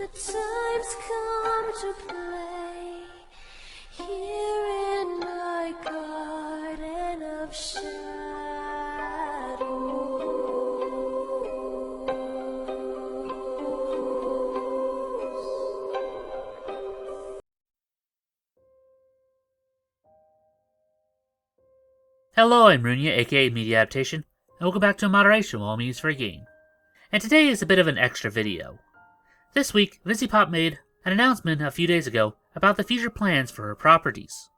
The time's come to play here in my garden of Hello, I'm Runia, aka Media Adaptation, and welcome back to Moderation while I'm used for a game. And today is a bit of an extra video. This week, VincyPop made an announcement a few days ago about the future plans for her properties.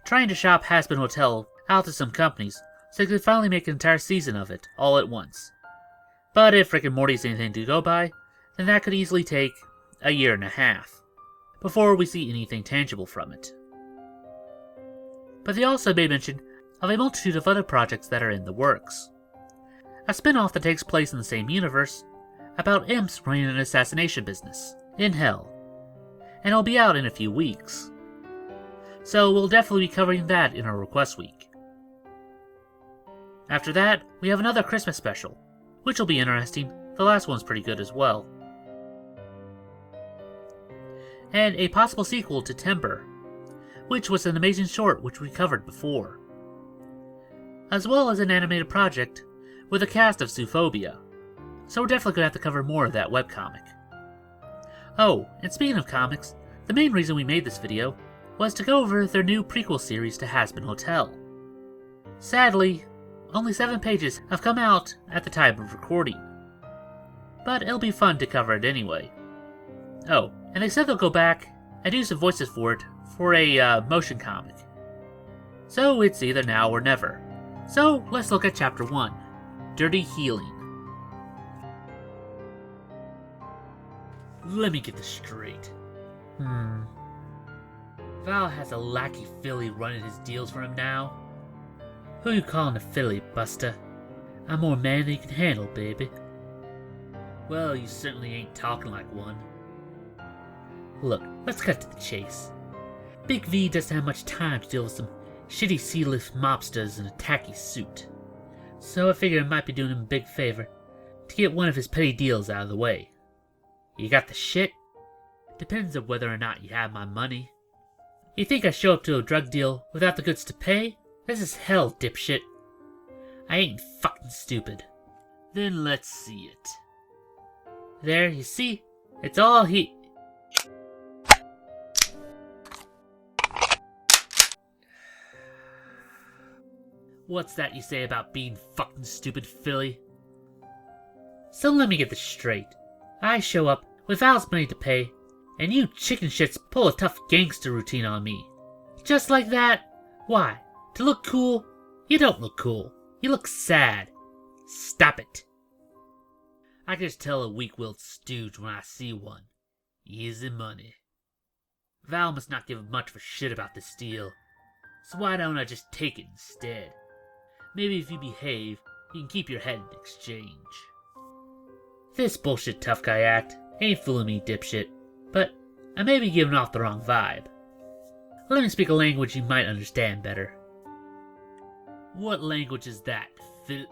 Trying to shop Hazbin Hotel out to some companies so they could finally make an entire season of it all at once. But if Rick and Morty's anything to go by, then that could easily take a year and a half before we see anything tangible from it. But they also made mention of a multitude of other projects that are in the works. A spin-off that takes place in the same universe about imps running an assassination business in hell, and it'll be out in a few weeks. So we'll definitely be covering that in our request week. After that, we have another Christmas special, which will be interesting. The last one's pretty good as well. And a possible sequel to Timber, which was an amazing short which we covered before. As well as an animated project with a cast of Zoophobia, so we're definitely going to have to cover more of that webcomic. Oh, and speaking of comics, the main reason we made this video was to go over their new prequel series to Hazbin Hotel. Sadly, only 7 pages have come out at the time of recording, but it'll be fun to cover it anyway. Oh, and they said they'll go back and do some voices for it for a motion comic. So it's either now or never. So let's look at Chapter 1, Dirty Healing. Let me get this straight. Val has a lackey filly running his deals for him now. Who you calling a filly, Buster? I'm more man than you can handle, baby. Well, you certainly ain't talking like one. Look, let's cut to the chase. Big V doesn't have much time to deal with some shitty sea-lift mobsters in a tacky suit, so I figured I might be doing him a big favor to get one of his petty deals out of the way. You got the shit? Depends on whether or not you have my money. You think I show up to a drug deal without the goods to pay? This is hell, dipshit. I ain't fucking stupid. Then let's see it. There, you see? It's all he... What's that you say about being fucking stupid, Philly? So let me get this straight. I show up with Val's money to pay, and you chicken shits pull a tough gangster routine on me. Just like that? Why? To look cool? You don't look cool. You look sad. Stop it. I can just tell a weak-willed stooge when I see one. Easy money. Val must not give much of a shit about this deal, so why don't I just take it instead? Maybe if you behave, you can keep your head in exchange. This bullshit tough guy act ain't fooling me, dipshit, but I may be giving off the wrong vibe. Let me speak a language you might understand better. What language is that, Phil?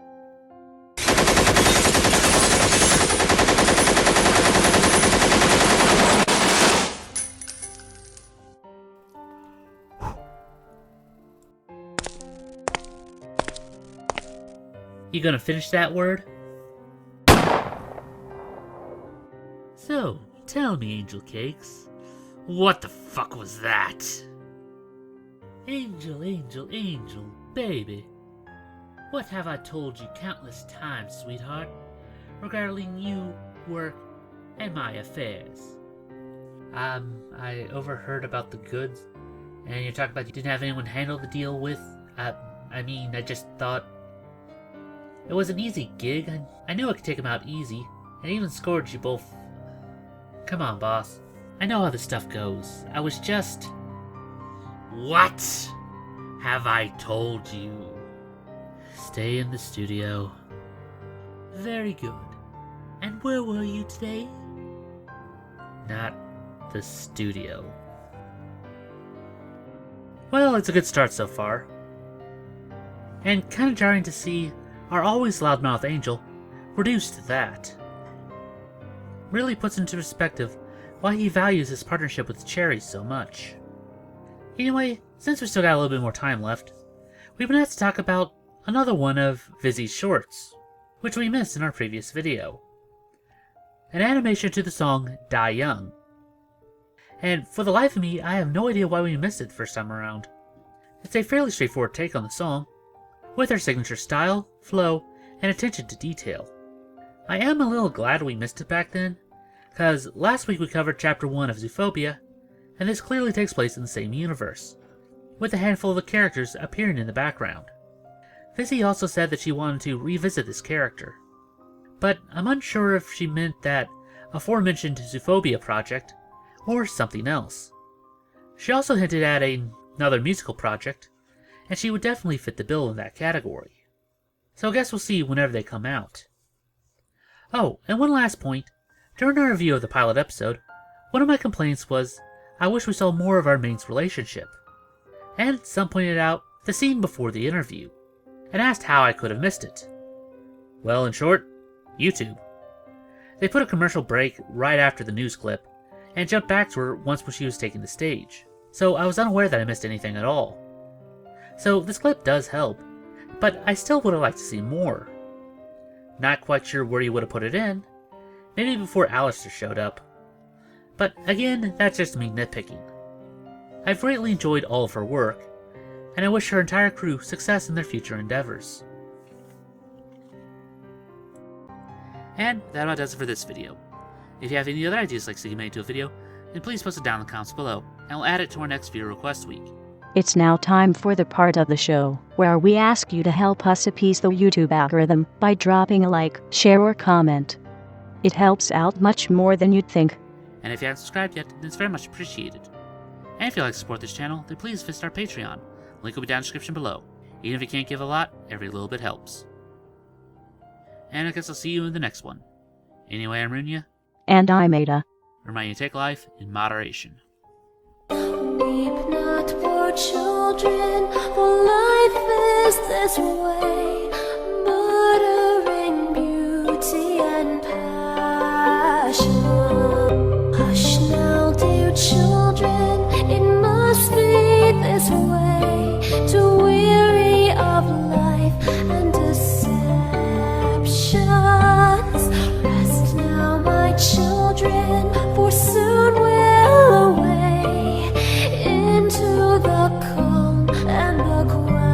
You gonna finish that word? So, tell me, Angel Cakes, what the fuck was that? Angel, angel, angel, baby. What have I told you countless times, sweetheart, regarding you, work, and my affairs? I overheard about the goods, and you're talking about you didn't have anyone handle the deal with. I just thought it was an easy gig. I knew I could take him out easy, and even scored you both. Come on, boss. I know how this stuff goes. I was just... What have I told you? Stay in the studio. Very good. And where were you today? Not the studio. Well, it's a good start so far. And kind of jarring to see our always loudmouth Angel reduced to that. Really puts into perspective why he values his partnership with Cherry so much. Anyway, since we still got a little bit more time left, we've been asked to talk about another one of Vizzy's shorts, which we missed in our previous video. An animation to the song Die Young. And for the life of me, I have no idea why we missed it first time around. It's a fairly straightforward take on the song, with her signature style, flow, and attention to detail. I am a little glad we missed it back then, cause last week we covered chapter 1 of Zootopia, and this clearly takes place in the same universe, with a handful of the characters appearing in the background. Vizzy also said that she wanted to revisit this character, but I'm unsure if she meant that aforementioned Zootopia project, or something else. She also hinted at another musical project, and she would definitely fit the bill in that category. So I guess we'll see whenever they come out. Oh, and one last point. During our review of the pilot episode, one of my complaints was, I wish we saw more of our main's relationship. And some pointed out the scene before the interview, and asked how I could have missed it. Well, in short, YouTube. They put a commercial break right after the news clip, and jumped back to her once when she was taking the stage, so I was unaware that I missed anything at all. So this clip does help, but I still would have liked to see more. Not quite sure where you would have put it in, maybe before Alistair showed up. But again, that's just me nitpicking. I've greatly enjoyed all of her work, and I wish her entire crew success in their future endeavors. And that about does it for this video. If you have any other ideas you'd like to see made into a video, then please post it down in the comments below, and we'll add it to our next viewer request week. It's now time for the part of the show where we ask you to help us appease the YouTube algorithm by dropping a like, share, or comment. It helps out much more than you'd think. And if you haven't subscribed yet, then it's very much appreciated. And if you'd like to support this channel, then please visit our Patreon. Link will be down in the description below. Even if you can't give a lot, every little bit helps. And I guess I'll see you in the next one. Anyway, I'm Runya. And I'm Ada. Remind you to take life in moderation. Weep not, poor children, for life is this way, murdering beauty and passion. Hush now, dear children, it must be this way, to weary of life and deceptions. Rest now, my children, for soon we'll away into the calm and the quiet.